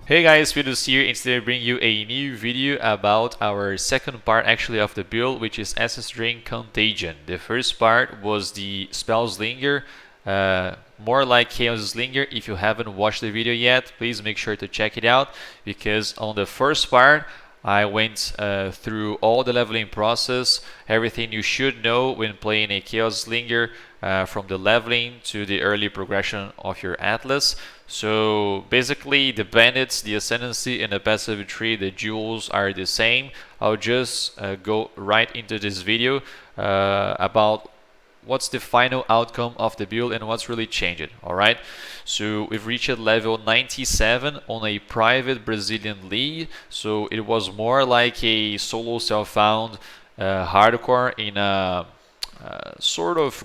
Hey guys, Speedoz here, and today I bring you a new video about our second part actually of the build, which is SS Drain Contagion. The first part was the Spell Slinger, more like Chaos Slinger. If you haven't watched the video yet, please make sure to check it out, because on the first part I went through all the leveling process, everything you should know when playing a Chaos Slinger, from the leveling to the early progression of your Atlas. So basically the bandits, the ascendancy, and the passive tree, the jewels are the same. I'll just go right into this video about what's the final outcome of the build and what's really changed. Alright, so we've reached level 97 on a private Brazilian league, so it was more like a solo self-found hardcore in a sort of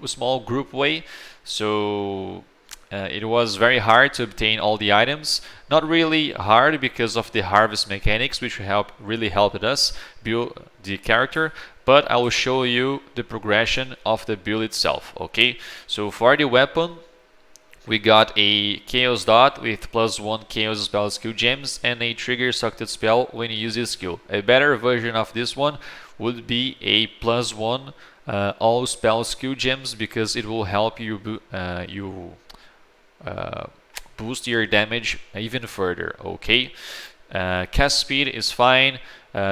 small group way. So it was very hard to obtain all the items. Not really hard because of the harvest mechanics, which really helped us build the character, but I will show you the progression of the build itself. Okay, so for the weapon, we got a Chaos Dot with +1 Chaos Spell skill gems and a trigger sucked spell when you use this skill. A better version of this one would be a +1 all spell skill gems, because it will help you boost your damage even further. Okay, cast speed is fine,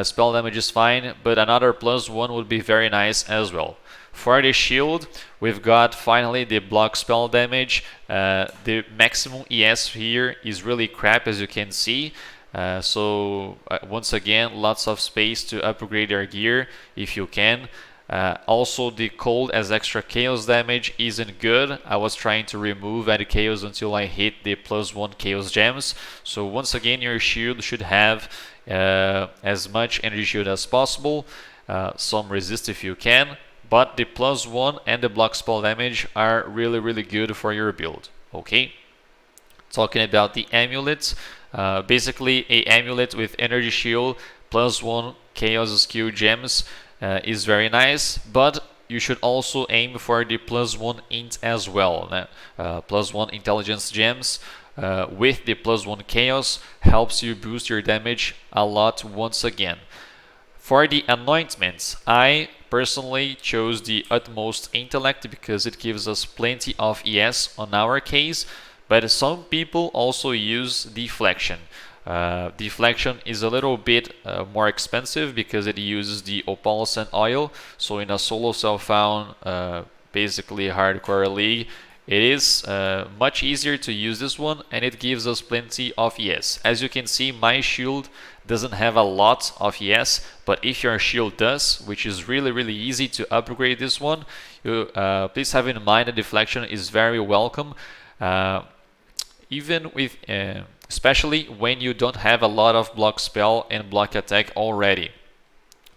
spell damage is fine, but another +1 would be very nice as well. For the shield, we've got finally the block spell damage. The maximum ES here is really crap, as you can see. So once again, lots of space to upgrade our gear if you can. Also, the cold as extra chaos damage isn't good. I was trying to remove any chaos until I hit the +1 chaos gems. So once again, your shield should have as much energy shield as possible, some resist if you can, but the +1 and the block spell damage are really good for your build. Okay, talking about the amulets, basically a amulet with energy shield +1 chaos skill gems is very nice, but you should also aim for the +1 int as well. +1 intelligence gems with the +1 chaos helps you boost your damage a lot once again. For the anointments, I personally chose the utmost intellect because it gives us plenty of ES on our case, but some people also use deflection. Deflection is a little bit more expensive because it uses the opalescent oil. So in a solo self-found, basically hardcore league, it is much easier to use this one, and it gives us plenty of ES. As you can see, my shield doesn't have a lot of ES, but if your shield does, which is really easy to upgrade this one, please have in mind that deflection is very welcome, even with especially when you don't have a lot of block spell and block attack already.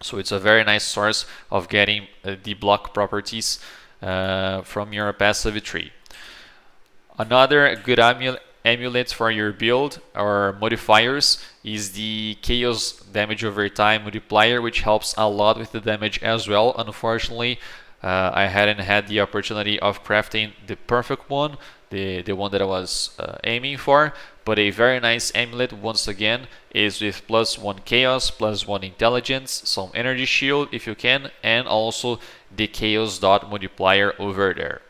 So it's a very nice source of getting the block properties from your passive tree. Another good amulet for your build or modifiers is the Chaos Damage Over Time multiplier, which helps a lot with the damage as well. Unfortunately, I hadn't had the opportunity of crafting the perfect one, the one that I was aiming for, but a very nice amulet once again is with +1 chaos, +1 intelligence, some energy shield if you can, and also the chaos dot multiplier over there.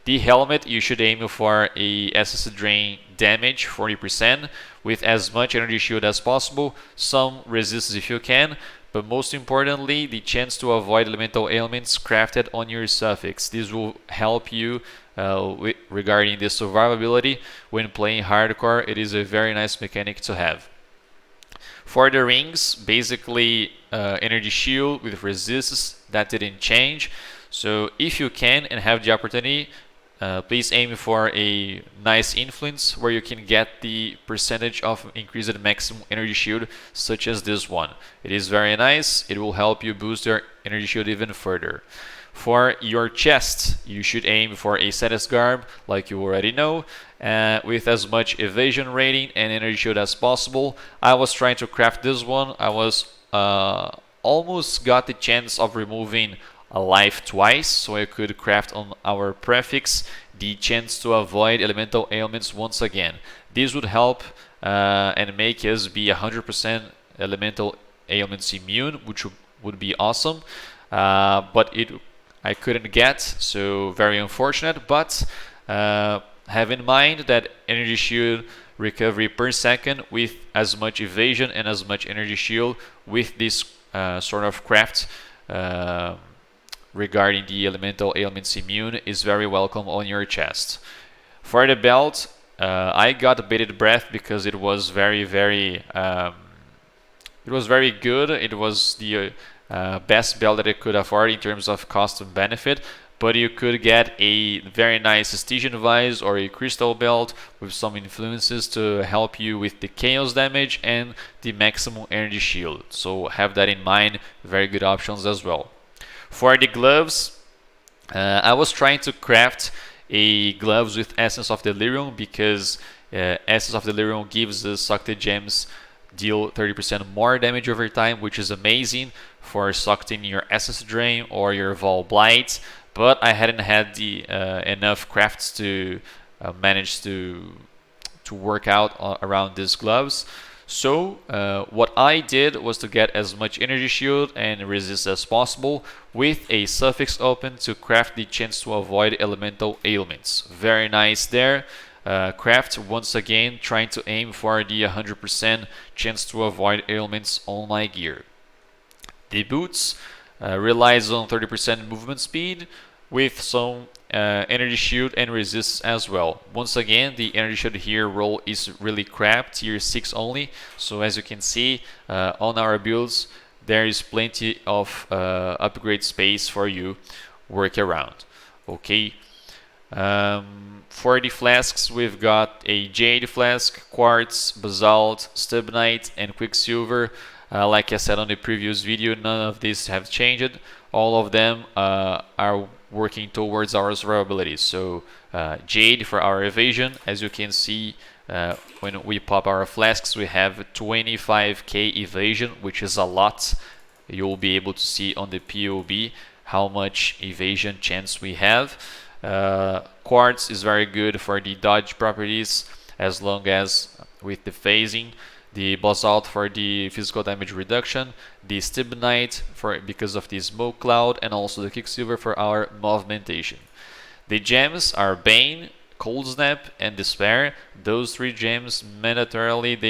The helmet, you should aim for a SS drain damage 40% with as much energy shield as possible, some resistance if you can, but most importantly, the chance to avoid elemental ailments crafted on your suffix. This will help you regarding the survivability when playing hardcore. It is a very nice mechanic to have. For the rings, basically energy shield with resistance, that didn't change. So if you can and have the opportunity, please aim for a nice influence where you can get the percentage of increased maximum energy shield, such as this one. It is very nice. It will help you boost your energy shield even further. For your chest, you should aim for a status garb, like you already know, with as much evasion rating and energy shield as possible. I was trying to craft this one. I was almost got the chance of removing a life twice, so I could craft on our prefix the chance to avoid elemental ailments once again. This would help and make us be 100% elemental ailments immune, which would be awesome. But I couldn't get, so very unfortunate. But have in mind that energy shield recovery per second with as much evasion and as much energy shield with this sort of craft regarding the elemental ailments immune is very welcome on your chest. For the belt, I got bated breath because it was very good. It was the best belt that I could afford in terms of cost and benefit. But you could get a very nice Stygian Vise or a crystal belt with some influences to help you with the chaos damage and the maximum energy shield. So have that in mind, very good options as well. For the gloves, I was trying to craft a gloves with Essence of Delirium because Essence of Delirium gives the Sucked Gems deal 30% more damage over time, which is amazing for sucked in your Essence Drain or your Vol Blight. But I hadn't had the enough crafts to manage to work out around these gloves. So what I did was to get as much energy shield and resist as possible with a suffix open to craft the chance to avoid elemental ailments. Very nice there. Craft once again trying to aim for the 100% chance to avoid ailments on my gear. The boots relies on 30% movement speed with some energy shield and resist as well. Once again, the energy shield here roll is really crap, tier 6 only. So as you can see on our builds, there is plenty of upgrade space for you work around. Okay. For the flasks, we've got a Jade Flask, Quartz, Basalt, Stibnite, and Quicksilver. Like I said on the previous video, none of these have changed. All of them are working towards our survivability. So Jade for our evasion. As you can see, when we pop our flasks, we have 25k evasion, which is a lot. You'll be able to see on the POB how much evasion chance we have. Quartz is very good for the dodge properties, as long as with the phasing. The Basalt for the physical damage reduction, the Stibnite because of the smoke cloud, and also the Quicksilver for our movimentation. The gems are Bane, Cold Snap, and Despair. Those three gems mandatorily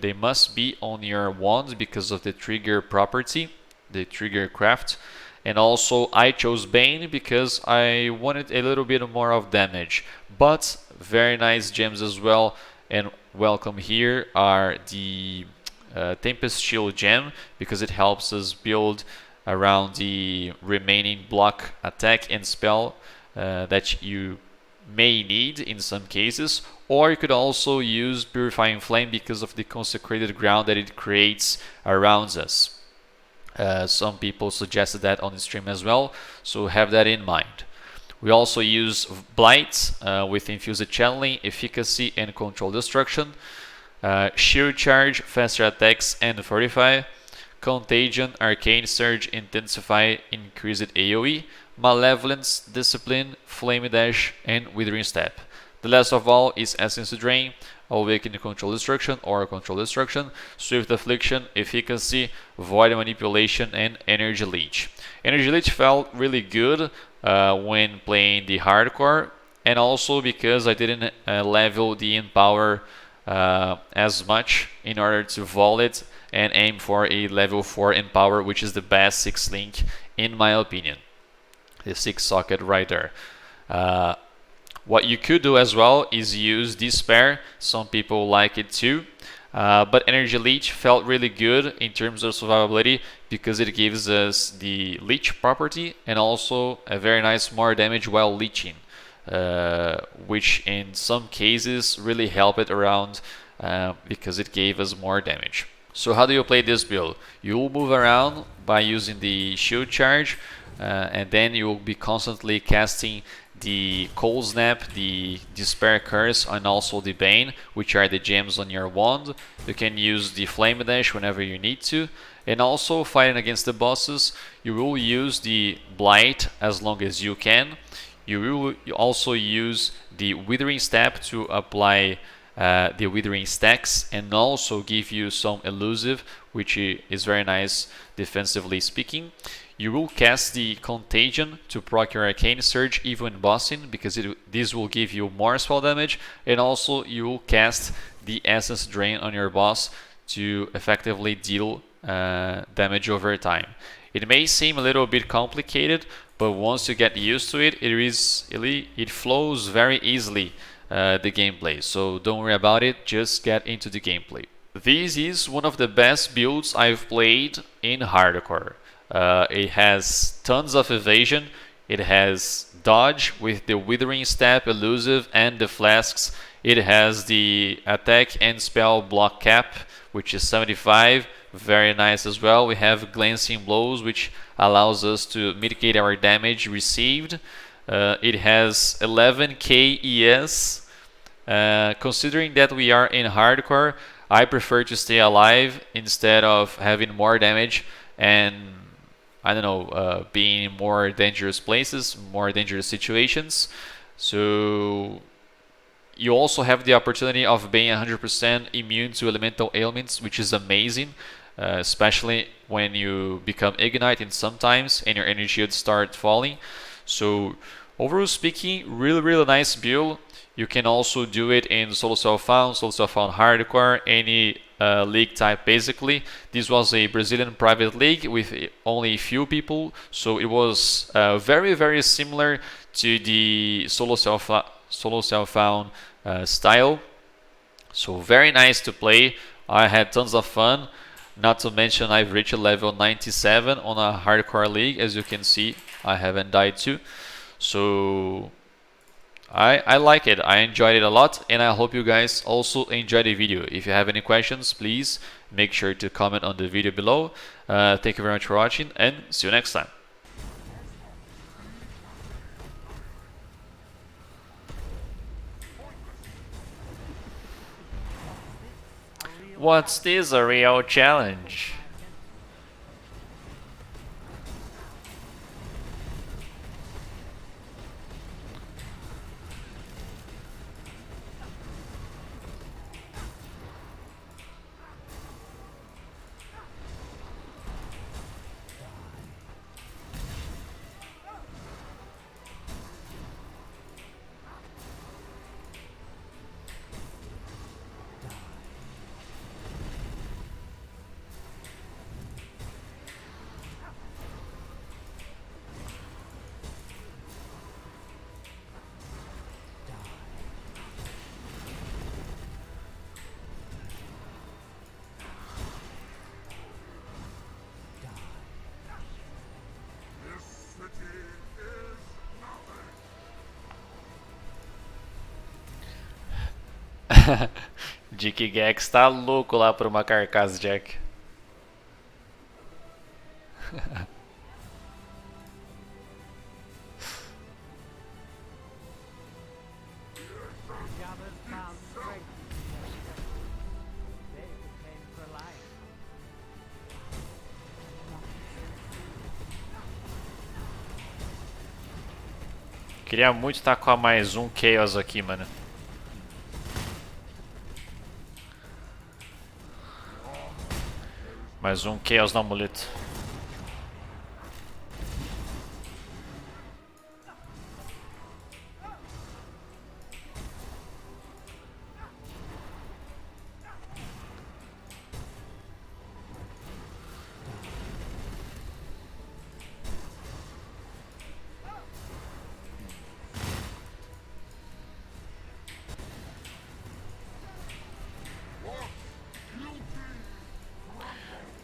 they must be on your wand because of the trigger property, the trigger craft. And also I chose Bane because I wanted a little bit more of damage, but very nice gems as well. And welcome here are the Tempest Shield gem because it helps us build around the remaining block attack and spell that you may need in some cases, or you could also use Purifying Flame because of the consecrated ground that it creates around us. Some people suggested that on the stream as well, so have that in mind. We also use Blight with Infused Channeling, Efficacy, and Control Destruction. Shield Charge, Faster Attacks, and Fortify. Contagion, Arcane Surge, Intensify, Increased AoE. Malevolence, Discipline, Flame Dash, and Withering Step. The last of all is Essence Drain, Awakener Control Destruction or Control Destruction, Swift Affliction, Efficacy, Void Manipulation, and Energy Leech. Energy Leech felt really good when playing the hardcore, and also because I didn't level the Empower as much in order to vol it and aim for a level 4 Empower, which is the best 6 link in my opinion. The 6 socket right there. What you could do as well is use Despair. Some people like it too. But Energy Leech felt really good in terms of survivability because it gives us the leech property and also a very nice more damage while leeching, which in some cases really helped it around because it gave us more damage. So how do you play this build? You will move around by using the shield charge, and then you will be constantly casting the Cold Snap, the Despair Curse, and also the Bane, which are the gems on your wand. You can use the Flame Dash whenever you need to. And also fighting against the bosses, you will use the Blight as long as you can. You will also use the Withering Step to apply the Withering stacks and also give you some elusive, which is very nice defensively speaking. You will cast the Contagion to proc your Arcane Surge even when bossing, because this will give you more spell damage, and also you will cast the Essence Drain on your boss to effectively deal damage over time. It may seem a little bit complicated, but once you get used to it, it flows very easily, the gameplay. So don't worry about it, just get into the gameplay. This is one of the best builds I've played in hardcore. It has tons of evasion, it has dodge with the Withering Step, elusive, and the Flasks. It has the attack and spell block cap, which is 75, very nice as well. We have Glancing Blows, which allows us to mitigate our damage received. It has 11k ES. Considering that we are in hardcore, I prefer to stay alive instead of having more damage and, I don't know, being in more dangerous places, more dangerous situations. So you also have the opportunity of being 100% immune to elemental ailments, which is amazing, especially when you become Ignite and sometimes and your energy shields start falling. So overall speaking, really nice build. You can also do it in solo self-found hardcore, any league type basically. This was a Brazilian private league with only a few people, so it was very similar to the solo self-found style. So very nice to play. I had tons of fun. Not to mention I've reached level 97 on a hardcore league. As you can see, I haven't died too. So I like it. I enjoyed it a lot, and I hope you guys also enjoyed the video. If you have any questions, please make sure to comment on the video below. Thank you very much for watching, and see you next time. What's this, a real challenge? Dick Gex tá louco lá por uma carcaça, Jack. Queria muito estar com a mais um Chaos aqui, mano. Mais um Chaos no amuleto.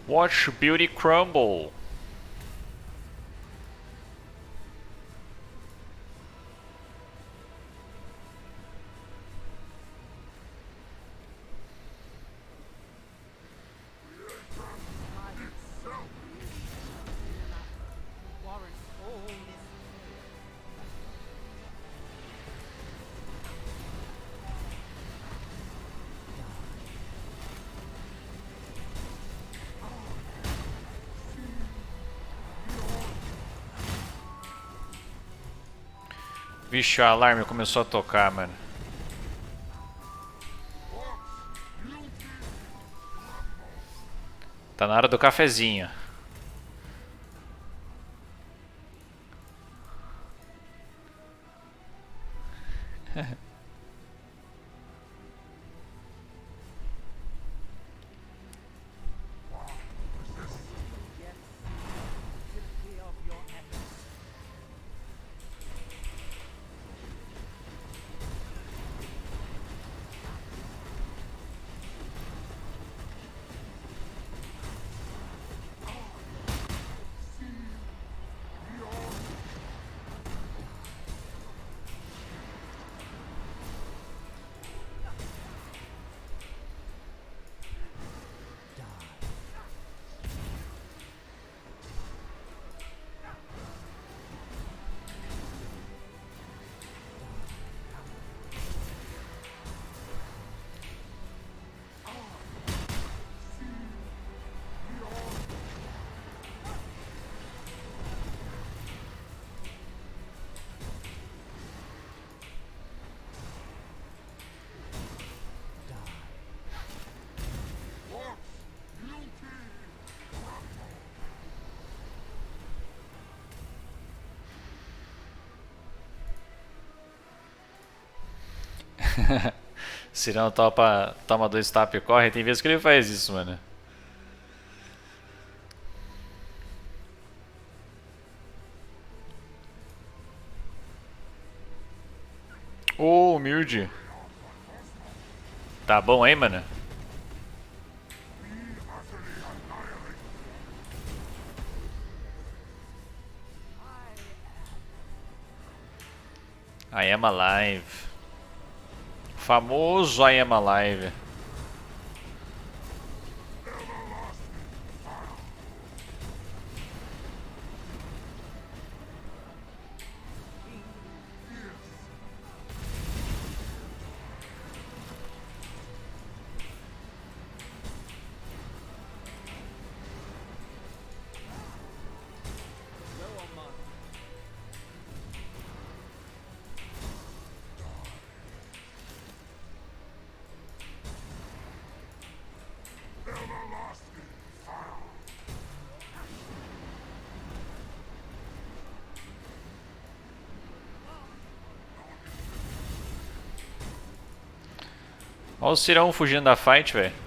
Watch beauty crumble. Vixe, o alarme começou a tocar, mano. Tá na hora do cafezinho. Cirão toma 2 tapas e corre. Tem vezes que ele faz isso, mano. Ô, humilde. Tá bom aí, mano? I am alive. Famoso I am alive. Olha o Cirão fugindo da fight, velho.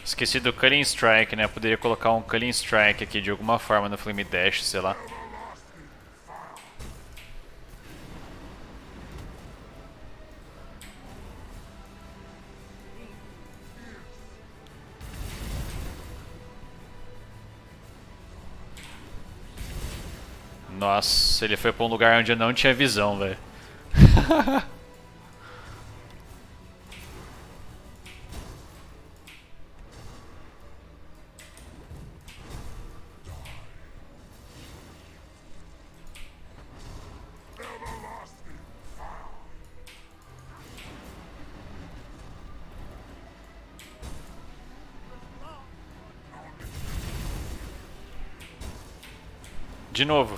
Esqueci do Culling Strike, né? Poderia colocar um Culling Strike aqui de alguma forma no Flame Dash, sei lá. Nossa, ele foi pra um lugar onde eu não tinha visão, velho. De novo.